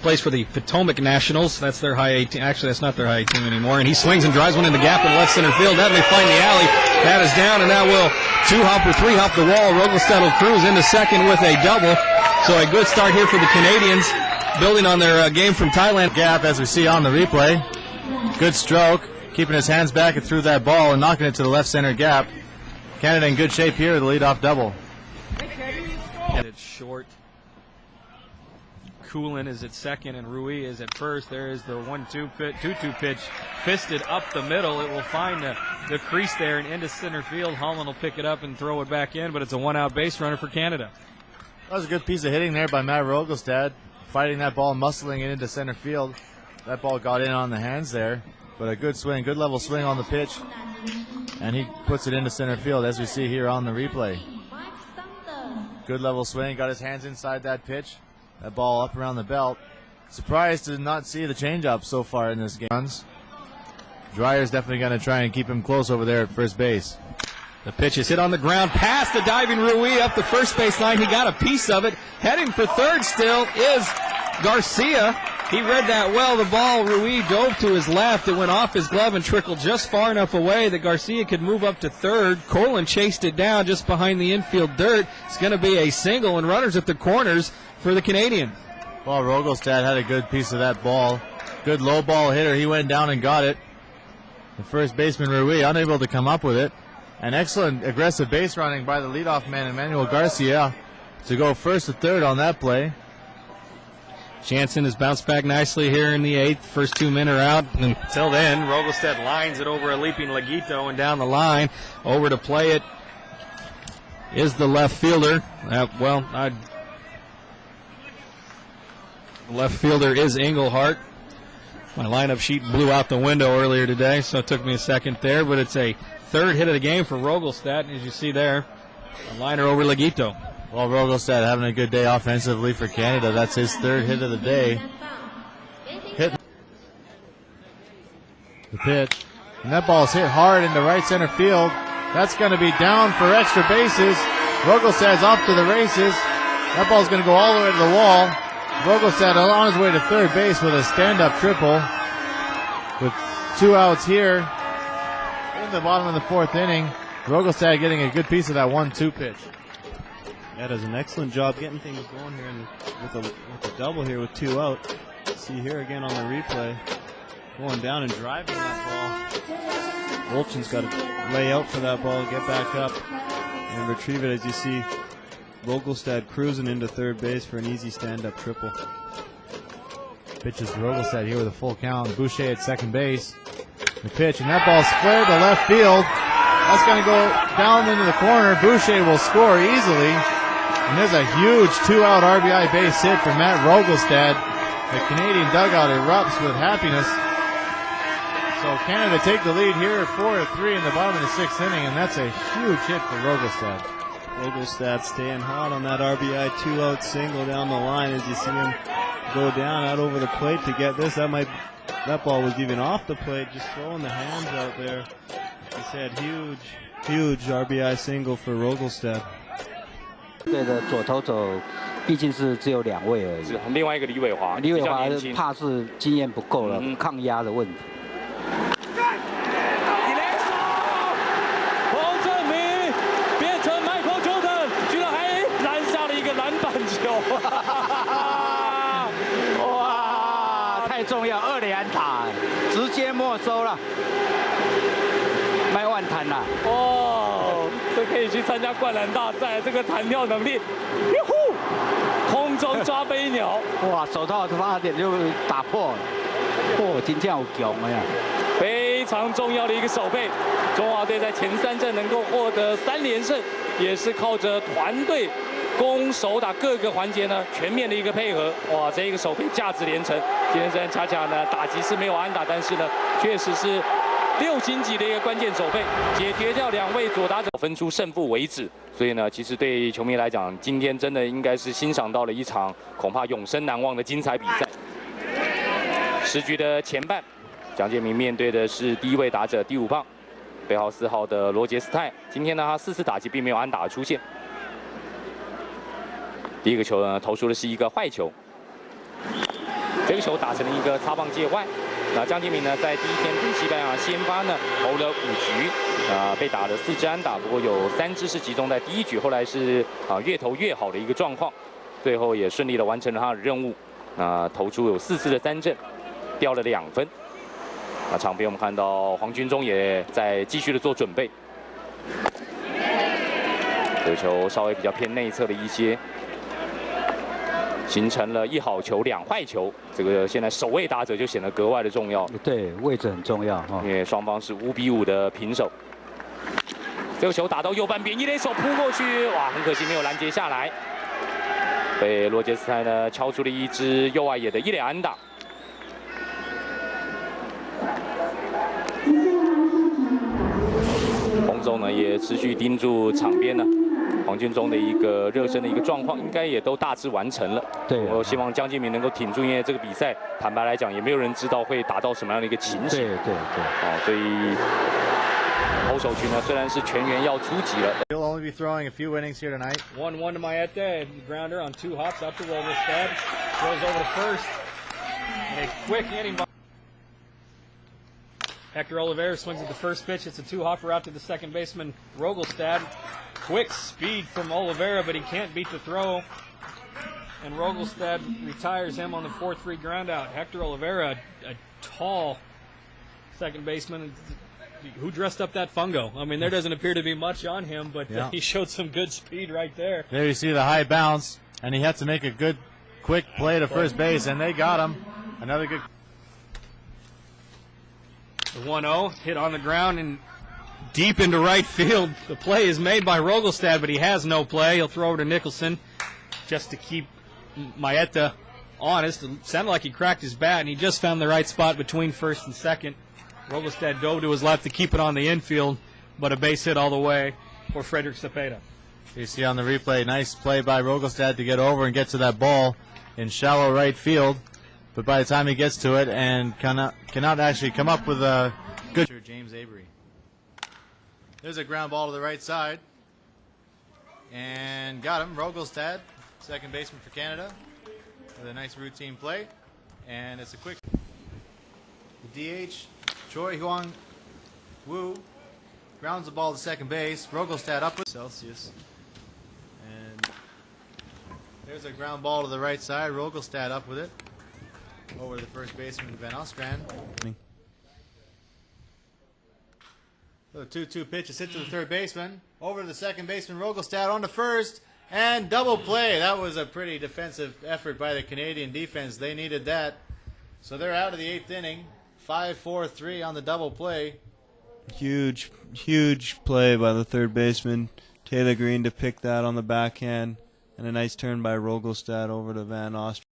plays for the Potomac Nationals. That's their high A team. Actually, that's not their high A team anymore. And he swings and drives one in the gap in left center field. That may find the alley. That is down, and that will 2-hop or 3-hop the wall. Rogelstad will cruise into second with a double. So a good start here for the Canadians, building on their game from Thailand. Gap, as we see on the replay. Good stroke, keeping his hands back and threw that ball and knocking it to the left center gap. Canada in good shape here, the leadoff double. It's short. Coolin is at second and Rui is at first. There is the 2-2 pitch, fisted up the middle. It will find the crease there and into center field. Holland will pick it up and throw it back in, but it's a one-out base runner for Canada. That was a good piece of hitting there by Matt Rogelstad, fighting that ball, muscling it into center field. That ball got in on the hands there, but a good swing, good level swing on the pitch, and he puts it into center field as we see here on the replay. Good level swing, got his hands inside that pitch. That ball up around the belt. Surprised to not see the changeup so far in this game. Dreyer's definitely going to try and keep him close over there at first base. The pitch is hit on the ground, past the diving Rui up the first base line. He got a piece of it. Heading for third still is Garcia. He read that well. The ball, Rui dove to his left. It went off his glove and trickled just far enough away that Garcia could move up to third. Colin chased it down just behind the infield dirt. It's going to be a single, and runners at the corners for the Canadian. Well, Rogelstad had a good piece of that ball. Good low ball hitter. He went down and got it. The first baseman, Rui, unable to come up with it. An excellent aggressive base running by the leadoff man, Emmanuel Garcia, to go first to third on that play. Jansen has bounced back nicely here in the eighth. First 2 men are out. Until then, Rogelstad lines it over a leaping Laguito and down the line. Over to play it is the left fielder. Left fielder is Engelhart. My lineup sheet blew out the window earlier today, so it took me a second there, but it's a third hit of the game for Rogelstad, as you see there. A liner over Laguito. Well, Rogelstad having a good day offensively for Canada. That's his third hit of the day. Hit the pitch. And that ball's hit hard into right center field. That's going to be down for extra bases. Rogelstad's off to the races. That ball's going to go all the way to the wall. Rogelstad on his way to third base with a stand-up triple. With 2 outs here in the bottom of the fourth inning. Rogelstad getting a good piece of that 1-2 pitch. Yeah, does an excellent job getting things going here with a double here with 2 out. See here again on the replay. Going down and driving that ball. Wolchin's got to lay out for that ball, get back up, and retrieve it as you see Rogelstad cruising into third base for an easy stand-up triple. Pitches to Rogelstad here with a full count. Boucher at second base. The pitch, and that ball's flared to left field. That's going to go down into the corner. Boucher will score easily. And there's a huge 2-out RBI base hit for Matt Rogelstad. The Canadian dugout erupts with happiness. So Canada take the lead here at 4-3 in the bottom of the sixth inning, and that's a huge hit for Rogelstad. Rogelstad staying hot on that RBI 2-out single down the line as you see him go down out over the plate to get this. That ball was even off the plate, just throwing the hands out there. He said huge RBI single for Rogelstad. 队的左投手毕竟是只有2位而已。是另外一个李伟华，李伟华怕是经验不够了，抗压的问题。黄正明变成Michael Jordan，居然还拦下了一个篮板球，哇，太重要，2连打，直接没收了，卖万弹了。哦，这可以去参加灌篮大赛，这个弹跳能力，哟呼，空中抓飞鸟，哇，手套差点就打破了，真正有强的呀！非常重要的一个守备，中华队在前3阵能够获得3连胜，也是靠着团队攻守打各个环节呢全面的一个配合。哇，这一个守备价值连城。今天虽然恰恰呢打击是没有安打，但是呢确实是6星级的一个关键守备，解决掉2位左打者，分出胜负为止。所以呢，其实对球迷来讲，今天真的应该是欣赏到了一场恐怕永生难忘的精彩比赛。10局的前半，蒋介明面对的是第1位打者第5棒，背号4号的罗杰斯泰。今天呢，他4次打击并没有安打出现。第一个球呢，投出的是一个坏球。这个球打成了一个擦棒界外。那江建民呢，在第一天对西班牙先发呢投了5局，被打了4支安打，不过有3支是集中在第一局，后来是越投越好的一个状况，最后也顺利的完成了他的任务，投出有4次的3振，掉了2分。场边我们看到黄军忠也在继续的做准备，这个球稍微比较偏内侧的一些。 形成了1好球2坏球，这个现在首位打者就显得格外的重要。对，位置很重要哈，因为双方是5比5的平手。这个球打到右半边，一垒手扑过去，哇，很可惜没有拦截下来，被罗杰斯泰呢敲出了一支右外野的1垒安打。洪总呢也持续盯住场边呢。 黄军忠的一个热身的一个状况，应该也都大致完成了。对，我希望江建民能够挺住，因为这个比赛坦白来讲，也没有人知道会打到什么样的一个情形。对。所以投手群呢，虽然是全员要出击了。 He'll only be throwing a few innings here tonight. 1-1 to Mayette. Grounder on 2 hops up to Rogelstad. Throws over to first. And a quick inning by Hector Oliveira swings at the first pitch. It's a 2-hopper out to the second baseman, Rogelstad. Quick speed from Oliveira, but he can't beat the throw. And Rogelstad retires him on the 4-3 ground out. Hector Oliveira, a tall second baseman who dressed up that fungo. I mean, there doesn't appear to be much on him, but he showed some good speed right there. There you see the high bounce, and he had to make a good, quick play to first base, and they got him. Another good. The 1-0 hit on the ground and deep into right field. The play is made by Rogelstad, but he has no play. He'll throw over to Nicholson just to keep Mayette honest. It sounded like he cracked his bat, and he just found the right spot between first and second. Rogelstad dove to his left to keep it on the infield, but a base hit all the way for Frederick Cepeda. You see on the replay, nice play by Rogelstad to get over and get to that ball in shallow right field. But by the time he gets to it and cannot actually come up with a good... James Avery. There's a ground ball to the right side. And got him. Rogelstad, second baseman for Canada, with a nice routine play. And it's a quick... The DH, Choi Huang Wu, grounds the ball to second base. Rogelstad up with Celsius. And there's a ground ball to the right side. Rogelstad up with it. Over to the first baseman, Van Ostrand. The 2-2 pitch is hit to the third baseman. Over to the second baseman, Rogelstad on to first. And double play. That was a pretty defensive effort by the Canadian defense. They needed that. So they're out of the 8th inning. 5-4-3 on the double play. Huge play by the third baseman, Taylor Green, to pick that on the backhand. And a nice turn by Rogelstad over to Van Ostrand.